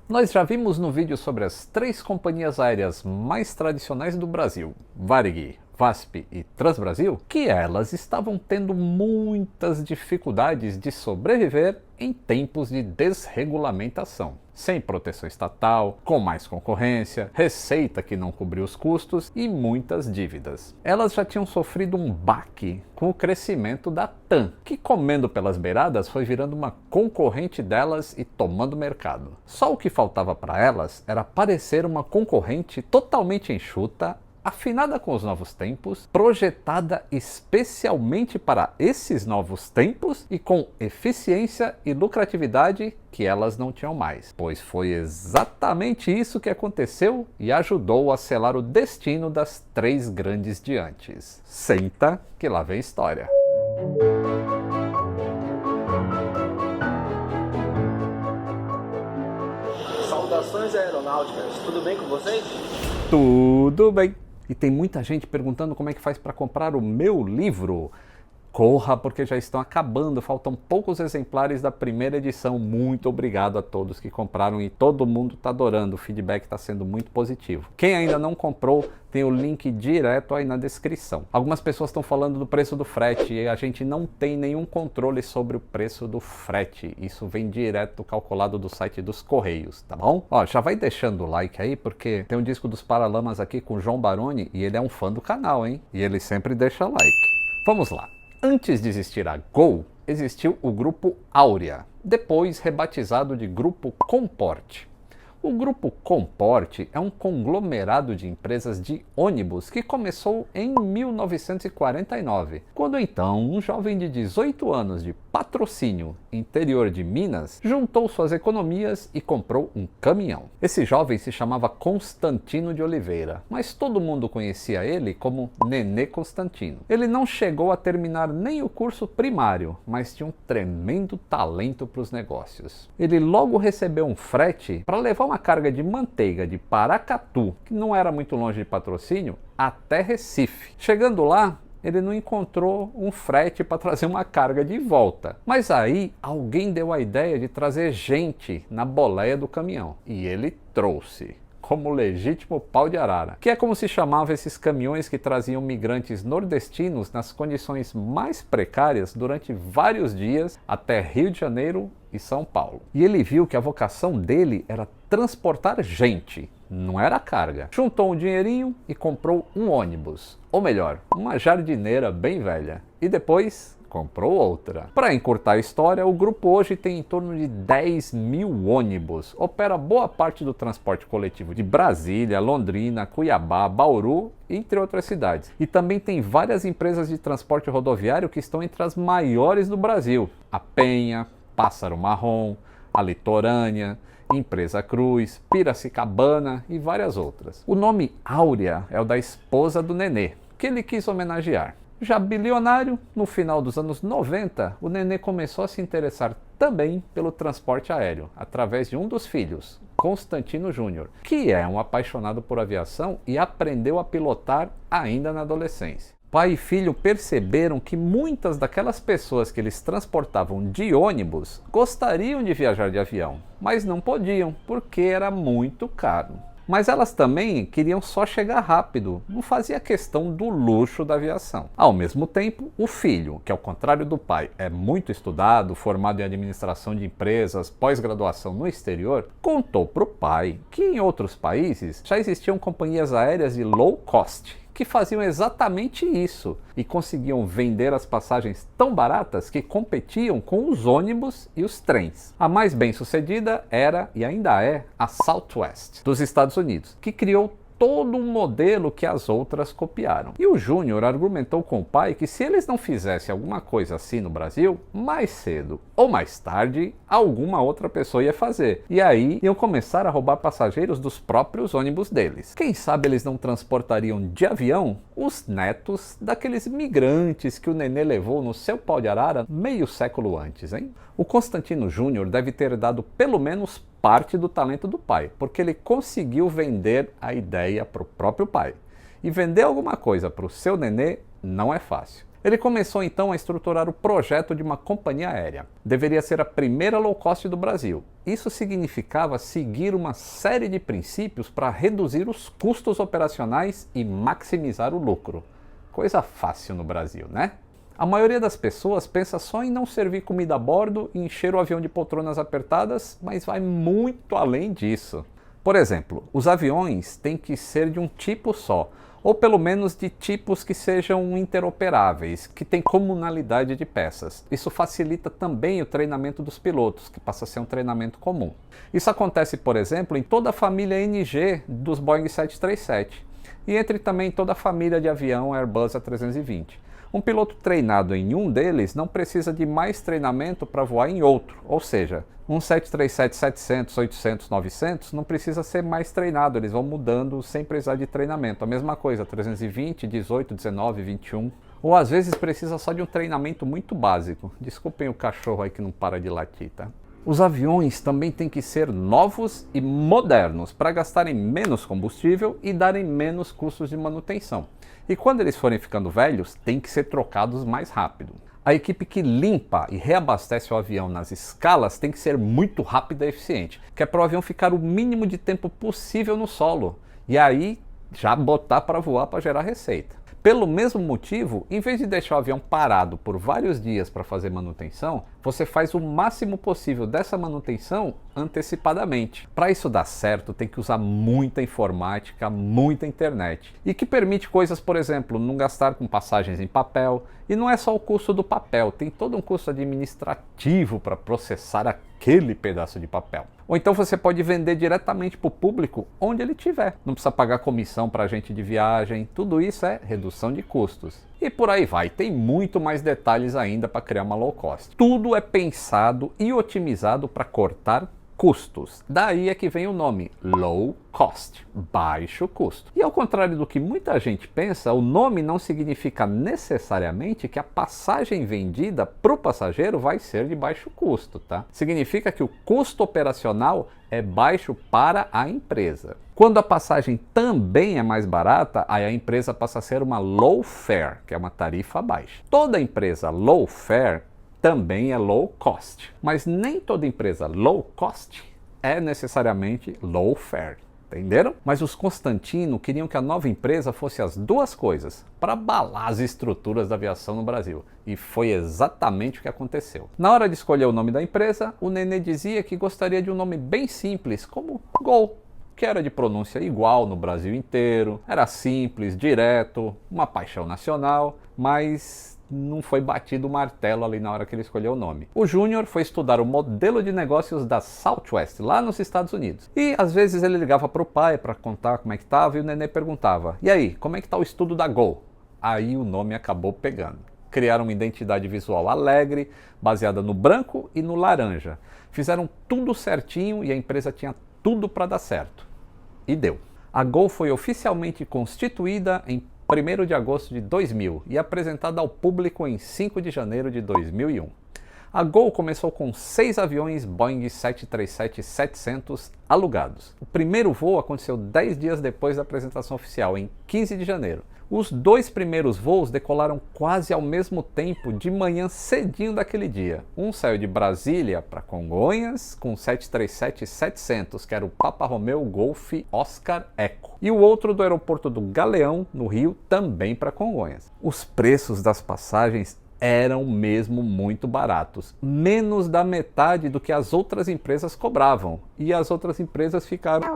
Nós já vimos no vídeo sobre as 3 companhias aéreas mais tradicionais do Brasil, Varig, VASP e Transbrasil, que elas estavam tendo muitas dificuldades de sobreviver em tempos de desregulamentação. Sem proteção estatal, com mais concorrência, receita que não cobriu os custos e muitas dívidas. Elas já tinham sofrido um baque com o crescimento da TAM, que comendo pelas beiradas foi virando uma concorrente delas e tomando mercado. Só o que faltava para elas era parecer uma concorrente totalmente enxuta, afinada com os novos tempos, projetada especialmente para esses novos tempos e com eficiência e lucratividade que elas não tinham mais. Pois foi exatamente isso que aconteceu e ajudou a selar o destino das 3 grandes de antes. Senta que lá vem história. Saudações aeronáuticas, tudo bem com vocês? Tudo bem. E tem muita gente perguntando como é que faz para comprar o meu livro. Corra, porque já estão acabando, faltam poucos exemplares da primeira edição. Muito obrigado a todos que compraram e todo mundo está adorando, o feedback está sendo muito positivo. Quem ainda não comprou, tem o link direto aí na descrição. Algumas pessoas estão falando do preço do frete e a gente não tem nenhum controle sobre o preço do frete. Isso vem direto calculado do site dos Correios, tá bom? Ó, já vai deixando o like aí, porque tem um disco dos Paralamas aqui com o João Baroni e ele é um fã do canal, hein? E ele sempre deixa like. Vamos lá. Antes de existir a Gol, existiu o Grupo Áurea, depois rebatizado de Grupo Comporte. O Grupo Comporte é um conglomerado de empresas de ônibus que começou em 1949, quando então um jovem de 18 anos de Patrocínio, interior de Minas, juntou suas economias e comprou um caminhão. Esse jovem se chamava Constantino de Oliveira, mas todo mundo conhecia ele como Nenê Constantino. Ele não chegou a terminar nem o curso primário, mas tinha um tremendo talento para os negócios. Ele logo recebeu um frete para levar uma carga de manteiga de Paracatu, que não era muito longe de Patrocínio, até Recife. Chegando lá, ele não encontrou um frete para trazer uma carga de volta. Mas aí alguém deu a ideia de trazer gente na boleia do caminhão. E ele trouxe, como legítimo pau de arara, que é como se chamava esses caminhões que traziam migrantes nordestinos nas condições mais precárias durante vários dias até Rio de Janeiro e São Paulo. E ele viu que a vocação dele era transportar gente, não era carga. Juntou um dinheirinho e comprou um ônibus, ou melhor, uma jardineira bem velha. E depois comprou outra. Para encurtar a história, o grupo hoje tem em torno de 10 mil ônibus, opera boa parte do transporte coletivo de Brasília, Londrina, Cuiabá, Bauru, entre outras cidades. E também tem várias empresas de transporte rodoviário que estão entre as maiores do Brasil. A Penha, Pássaro Marrom, a Litorânea, Empresa Cruz, Piracicabana e várias outras. O nome Áurea é o da esposa do Nenê, que ele quis homenagear. Já bilionário, no final dos anos 90, o Nenê começou a se interessar também pelo transporte aéreo, através de um dos filhos, Constantino Júnior, que é um apaixonado por aviação e aprendeu a pilotar ainda na adolescência. Pai e filho perceberam que muitas daquelas pessoas que eles transportavam de ônibus gostariam de viajar de avião, mas não podiam, porque era muito caro. Mas elas também queriam só chegar rápido, não fazia questão do luxo da aviação. Ao mesmo tempo, o filho, que ao contrário do pai é muito estudado, formado em administração de empresas, pós-graduação no exterior, contou para o pai que em outros países já existiam companhias aéreas de low cost, que faziam exatamente isso e conseguiam vender as passagens tão baratas que competiam com os ônibus e os trens. A mais bem-sucedida era e ainda é a Southwest, dos Estados Unidos, que criou todo um modelo que as outras copiaram. E o Júnior argumentou com o pai que se eles não fizessem alguma coisa assim no Brasil, mais cedo ou mais tarde, alguma outra pessoa ia fazer. E aí iam começar a roubar passageiros dos próprios ônibus deles. Quem sabe eles não transportariam de avião os netos daqueles migrantes que o Nenê levou no seu pau de arara meio século antes, hein? O Constantino Júnior deve ter dado pelo menos parte do talento do pai, porque ele conseguiu vender a ideia para o próprio pai. E vender alguma coisa para o seu Nenê não é fácil. Ele começou então a estruturar o projeto de uma companhia aérea. Deveria ser a primeira low cost do Brasil. Isso significava seguir uma série de princípios para reduzir os custos operacionais e maximizar o lucro. Coisa fácil no Brasil, né? A maioria das pessoas pensa só em não servir comida a bordo e encher o avião de poltronas apertadas, mas vai muito além disso. Por exemplo, os aviões têm que ser de um tipo só, ou pelo menos de tipos que sejam interoperáveis, que têm comunalidade de peças. Isso facilita também o treinamento dos pilotos, que passa a ser um treinamento comum. Isso acontece, por exemplo, em toda a família NG dos Boeing 737 e entre também toda a família de avião Airbus A320. Um piloto treinado em um deles não precisa de mais treinamento para voar em outro, ou seja, um 737-700, 800, 900 não precisa ser mais treinado, eles vão mudando sem precisar de treinamento. A mesma coisa, 320, 18, 19, 21. Ou às vezes precisa só de um treinamento muito básico. Desculpem o cachorro aí que não para de latir, tá? Os aviões também têm que ser novos e modernos para gastarem menos combustível e darem menos custos de manutenção. E quando eles forem ficando velhos, têm que ser trocados mais rápido. A equipe que limpa e reabastece o avião nas escalas tem que ser muito rápida e eficiente, que é para o avião ficar o mínimo de tempo possível no solo e aí já botar para voar para gerar receita. Pelo mesmo motivo, em vez de deixar o avião parado por vários dias para fazer manutenção, você faz o máximo possível dessa manutenção antecipadamente. Para isso dar certo, tem que usar muita informática, muita internet. E que permite coisas, por exemplo, não gastar com passagens em papel. E não é só o custo do papel, tem todo um custo administrativo para processar aquele pedaço de papel. Ou então você pode vender diretamente para o público onde ele estiver. Não precisa pagar comissão para agente de viagem, tudo isso é redução de custos. E por aí vai, tem muito mais detalhes ainda para criar uma low cost. Tudo é pensado e otimizado para cortar custos. Daí é que vem o nome low cost, baixo custo. E ao contrário do que muita gente pensa, o nome não significa necessariamente que a passagem vendida para o passageiro vai ser de baixo custo, tá? Significa que o custo operacional é baixo para a empresa. Quando a passagem também é mais barata, aí a empresa passa a ser uma low fare, que é uma tarifa baixa. Toda empresa low fare também é low cost, mas nem toda empresa low cost é necessariamente low fare, entenderam? Mas os Constantino queriam que a nova empresa fosse as duas coisas, para abalar as estruturas da aviação no Brasil, e foi exatamente o que aconteceu. Na hora de escolher o nome da empresa, o Nenê dizia que gostaria de um nome bem simples, como Gol, que era de pronúncia igual no Brasil inteiro, era simples, direto, uma paixão nacional, mas não foi batido o martelo ali na hora que ele escolheu o nome. O Júnior foi estudar o modelo de negócios da Southwest, lá nos Estados Unidos. E às vezes ele ligava para o pai para contar como é que estava e o Nenê perguntava: e aí, como é que está o estudo da Gol? Aí o nome acabou pegando. Criaram uma identidade visual alegre, baseada no branco e no laranja. Fizeram tudo certinho e a empresa tinha tudo para dar certo. E deu. A Gol foi oficialmente constituída em 1º de agosto de 2000 e apresentada ao público em 5 de janeiro de 2001. A Gol começou com 6 aviões Boeing 737-700 alugados. O primeiro voo aconteceu 10 dias depois da apresentação oficial, em 15 de janeiro. Os 2 primeiros voos decolaram quase ao mesmo tempo, de manhã cedinho daquele dia. Um saiu de Brasília para Congonhas com 737-700, que era o Papa Romeo Golf Oscar Eco. E o outro do aeroporto do Galeão, no Rio, também para Congonhas. Os preços das passagens eram mesmo muito baratos, menos da metade do que as outras empresas cobravam. E as outras empresas ficaram: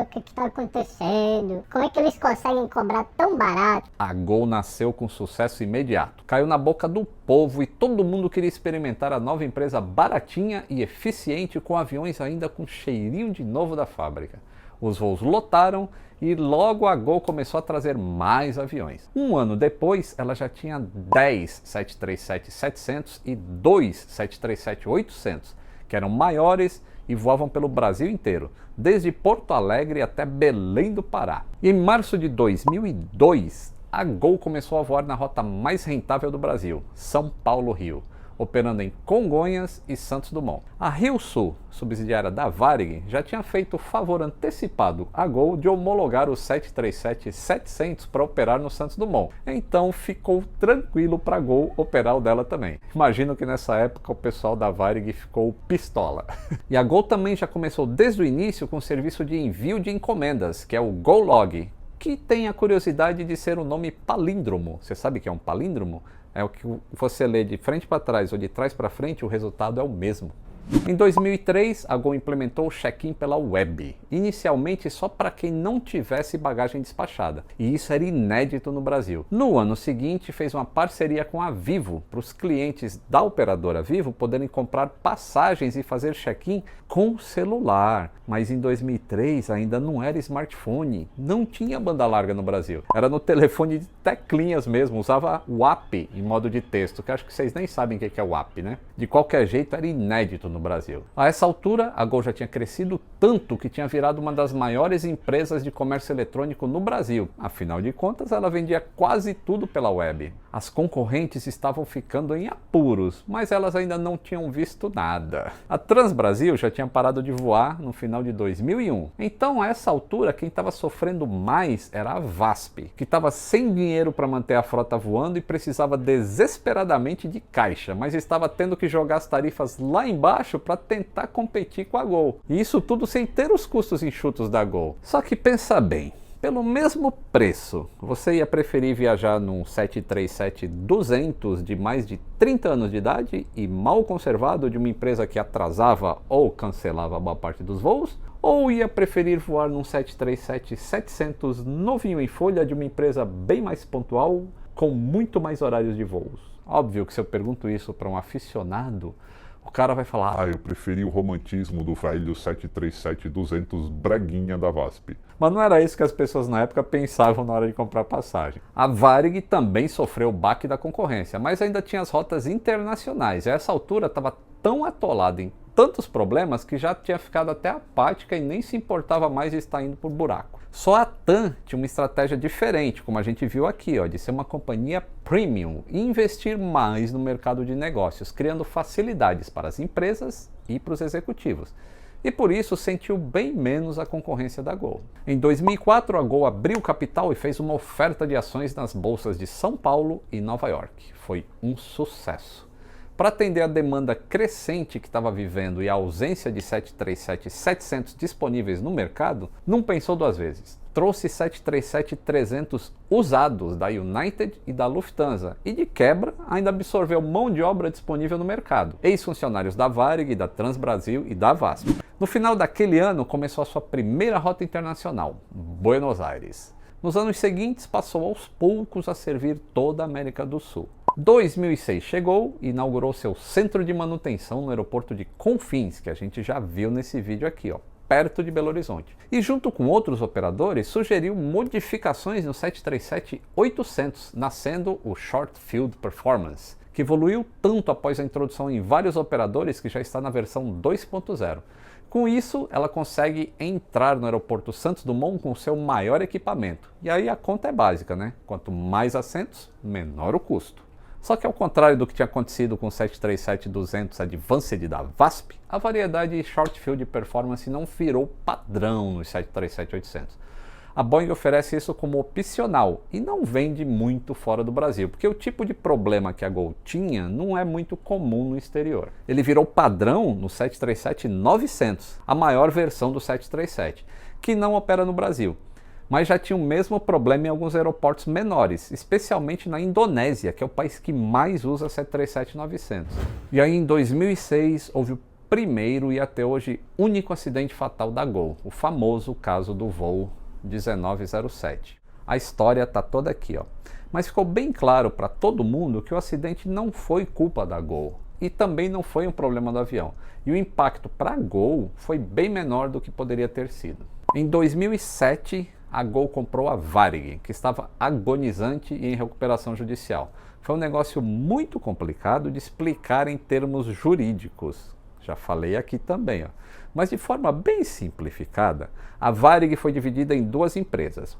o que está acontecendo? Como é que eles conseguem cobrar tão barato? A Gol nasceu com sucesso imediato, caiu na boca do povo e todo mundo queria experimentar a nova empresa baratinha e eficiente, com aviões ainda com cheirinho de novo da fábrica. Os voos lotaram e logo a Gol começou a trazer mais aviões. Um ano depois, ela já tinha 10 737-700 e 2 737-800, que eram maiores e voavam pelo Brasil inteiro, desde Porto Alegre até Belém do Pará. E em março de 2002, a Gol começou a voar na rota mais rentável do Brasil, São Paulo-Rio. operando em Congonhas e Santos Dumont. A Rio Sul, subsidiária da Varig, já tinha feito o favor antecipado à Gol de homologar o 737-700 para operar no Santos Dumont. Então ficou tranquilo para a Gol operar o dela também. Imagino que nessa época o pessoal da Varig ficou pistola. E a Gol também já começou desde o início com o serviço de envio de encomendas, que é o GoLog, que tem a curiosidade de ser um nome palíndromo. Você sabe o que é um palíndromo? É o que você lê de frente para trás ou de trás para frente, o resultado é o mesmo. Em 2003, a Gol implementou o check-in pela web, inicialmente só para quem não tivesse bagagem despachada, e isso era inédito no Brasil. No ano seguinte, fez uma parceria com a Vivo, para os clientes da operadora Vivo poderem comprar passagens e fazer check-in com celular. Mas em 2003 ainda não era smartphone, não tinha banda larga no Brasil. Era no telefone de teclinhas mesmo, usava o WAP em modo de texto, que acho que vocês nem sabem o que é o WAP, né? De qualquer jeito, era inédito no Brasil. A essa altura, a Gol já tinha crescido tanto que tinha virado uma das maiores empresas de comércio eletrônico no Brasil. Afinal de contas, ela vendia quase tudo pela web. As concorrentes estavam ficando em apuros, mas elas ainda não tinham visto nada. A Transbrasil já tinha parado de voar no final de 2001. Então, a essa altura, quem estava sofrendo mais era a VASP, que estava sem dinheiro para manter a frota voando e precisava desesperadamente de caixa, mas estava tendo que jogar as tarifas lá embaixo para tentar competir com a Gol. E isso tudo sem ter os custos enxutos da Gol. Só que pensa bem, pelo mesmo preço, você ia preferir viajar num 737-200 de mais de 30 anos de idade e mal conservado de uma empresa que atrasava ou cancelava boa parte dos voos? Ou ia preferir voar num 737-700 novinho em folha de uma empresa bem mais pontual, com muito mais horários de voos? Óbvio que se eu pergunto isso para um aficionado, o cara vai falar: eu preferi o romantismo do velho 737-200 breguinha da VASP. Mas não era isso que as pessoas na época pensavam na hora de comprar passagem. A Varig também sofreu o baque da concorrência, mas ainda tinha as rotas internacionais. E a essa altura estava tão atolada em tantos problemas que já tinha ficado até apática e nem se importava mais de estar indo por buraco. Só a TAM tinha uma estratégia diferente, como a gente viu aqui, de ser uma companhia premium e investir mais no mercado de negócios, criando facilidades para as empresas e para os executivos. E por isso sentiu bem menos a concorrência da Gol. Em 2004, a Gol abriu capital e fez uma oferta de ações nas bolsas de São Paulo e Nova York. Foi um sucesso. Para atender a demanda crescente que estava vivendo e a ausência de 737-700 disponíveis no mercado, não pensou duas vezes. Trouxe 737-300 usados da United e da Lufthansa e, de quebra, ainda absorveu mão de obra disponível no mercado, ex-funcionários da Varig, da Transbrasil e da VASP. No final daquele ano, começou a sua primeira rota internacional, Buenos Aires. Nos anos seguintes, passou aos poucos a servir toda a América do Sul. 2006 chegou e inaugurou seu centro de manutenção no aeroporto de Confins, que a gente já viu nesse vídeo aqui, perto de Belo Horizonte. E junto com outros operadores, sugeriu modificações no 737-800, nascendo o Short Field Performance, que evoluiu tanto após a introdução em vários operadores que já está na versão 2.0. Com isso, ela consegue entrar no aeroporto Santos Dumont com seu maior equipamento. E aí a conta é básica, né? Quanto mais assentos, menor o custo. Só que ao contrário do que tinha acontecido com o 737-200 Advanced da VASP, a variedade Short Field Performance não virou padrão nos 737-800. A Boeing oferece isso como opcional e não vende muito fora do Brasil, porque o tipo de problema que a Gol tinha não é muito comum no exterior. Ele virou padrão no 737-900, a maior versão do 737, que não opera no Brasil. Mas já tinha o mesmo problema em alguns aeroportos menores, especialmente na Indonésia, que é o país que mais usa 737-900. E aí em 2006 houve o primeiro e até hoje único acidente fatal da Gol, o famoso caso do voo 1907. A história está toda aqui, Mas ficou bem claro para todo mundo que o acidente não foi culpa da Gol e também não foi um problema do avião. E o impacto para a Gol foi bem menor do que poderia ter sido. Em 2007, a Gol comprou a Varig, que estava agonizante e em recuperação judicial. Foi um negócio muito complicado de explicar em termos jurídicos. Já falei aqui também, Mas de forma bem simplificada, a Varig foi dividida em duas empresas.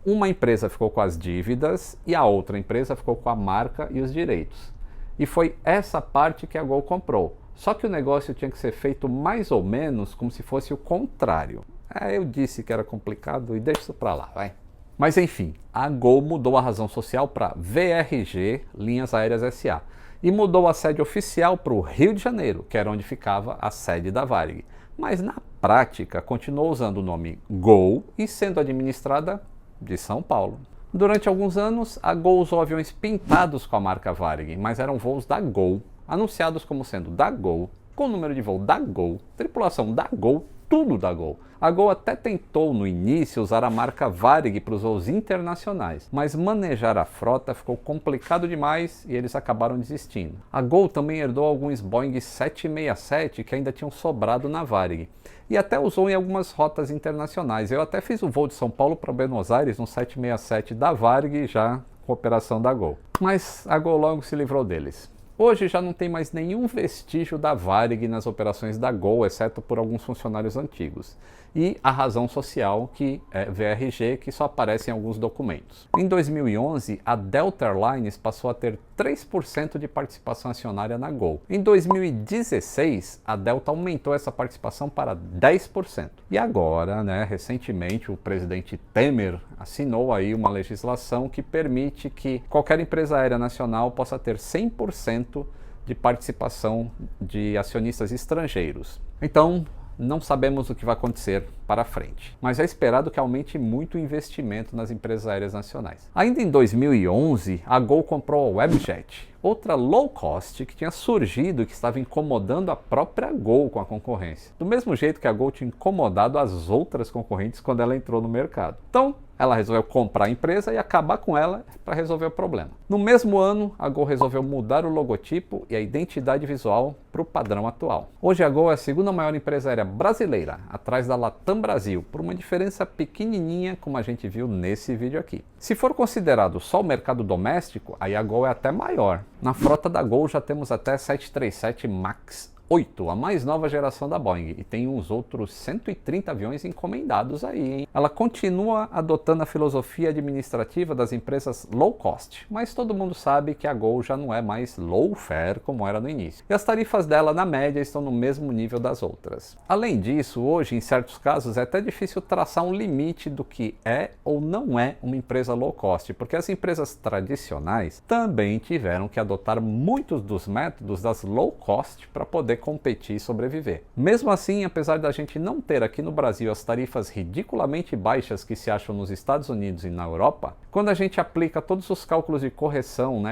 Uma empresa ficou com as dívidas e a outra empresa ficou com a marca e os direitos. E foi essa parte que a Gol comprou. Só que o negócio tinha que ser feito mais ou menos como se fosse o contrário. Eu disse que era complicado e deixa isso pra lá, vai. Mas enfim, a Gol mudou a razão social para VRG Linhas Aéreas SA e mudou a sede oficial para o Rio de Janeiro, que era onde ficava a sede da Varig. Mas na prática continuou usando o nome Gol e sendo administrada de São Paulo. Durante alguns anos, a Gol usou aviões pintados com a marca Varig, mas eram voos da Gol, anunciados como sendo da Gol, com número de voo da Gol, tripulação da Gol, tudo da Gol. A Gol até tentou no início usar a marca Varig para os voos internacionais, mas manejar a frota ficou complicado demais e eles acabaram desistindo. A Gol também herdou alguns Boeing 767 que ainda tinham sobrado na Varig e até usou em algumas rotas internacionais. Eu até fiz o voo de São Paulo para Buenos Aires no 767 da Varig, já com operação da Gol. Mas a Gol logo se livrou deles. Hoje já não tem mais nenhum vestígio da Varig nas operações da Gol, exceto por alguns funcionários antigos. E a razão social, que é VRG, que só aparece em alguns documentos. Em 2011, a Delta Airlines passou a ter 3% de participação acionária na Gol. Em 2016, a Delta aumentou essa participação para 10%. E agora, recentemente, o presidente Temer assinou aí uma legislação que permite que qualquer empresa aérea nacional possa ter 100% de participação de acionistas estrangeiros. Então, não sabemos o que vai acontecer para frente, mas é esperado que aumente muito o investimento nas empresas aéreas nacionais. Ainda em 2011, a Gol comprou a Webjet, outra low cost que tinha surgido e que estava incomodando a própria Gol com a concorrência, do mesmo jeito que a Gol tinha incomodado as outras concorrentes quando ela entrou no mercado. Então, ela resolveu comprar a empresa e acabar com ela para resolver o problema. No mesmo ano, a Gol resolveu mudar o logotipo e a identidade visual para o padrão atual. Hoje a Gol é a segunda maior empresa aérea brasileira, atrás da Latam Brasil, por uma diferença pequenininha, como a gente viu nesse vídeo aqui. Se for considerado só o mercado doméstico, aí a Gol é até maior. Na frota da Gol já temos até 737 MAX 8, a mais nova geração da Boeing, e tem uns outros 130 aviões encomendados aí, hein? Ela continua adotando a filosofia administrativa das empresas low cost, mas todo mundo sabe que a Gol já não é mais low fare como era no início. E as tarifas dela, na média, estão no mesmo nível das outras. Além disso, hoje, em certos casos, é até difícil traçar um limite do que é ou não é uma empresa low cost, porque as empresas tradicionais também tiveram que adotar muitos dos métodos das low cost para poder competir e sobreviver. Mesmo assim, apesar da gente não ter aqui no Brasil as tarifas ridiculamente baixas que se acham nos Estados Unidos e na Europa, quando a gente aplica todos os cálculos de correção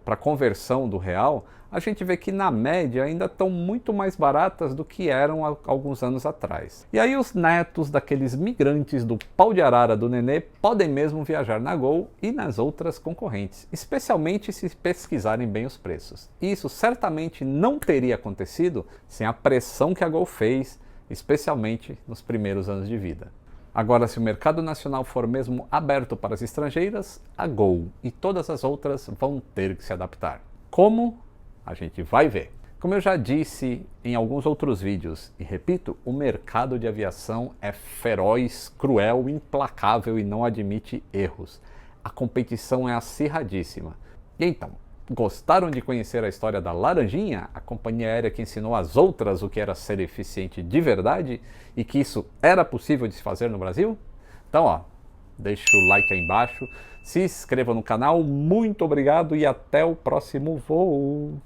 para conversão do real, a gente vê que na média ainda estão muito mais baratas do que eram há alguns anos atrás. E aí os netos daqueles migrantes do pau de arara do Nenê podem mesmo viajar na Gol e nas outras concorrentes, especialmente se pesquisarem bem os preços. E isso certamente não teria acontecido sem a pressão que a Gol fez, especialmente nos primeiros anos de vida. Agora, se o mercado nacional for mesmo aberto para as estrangeiras, a Gol e todas as outras vão ter que se adaptar. Como? A gente vai ver. Como eu já disse em alguns outros vídeos, e repito, o mercado de aviação é feroz, cruel, implacável e não admite erros. A competição é acirradíssima. E então, gostaram de conhecer a história da Laranjinha, a companhia aérea que ensinou às outras o que era ser eficiente de verdade e que isso era possível de se fazer no Brasil? Então, deixa o like aí embaixo, se inscreva no canal, muito obrigado e até o próximo voo!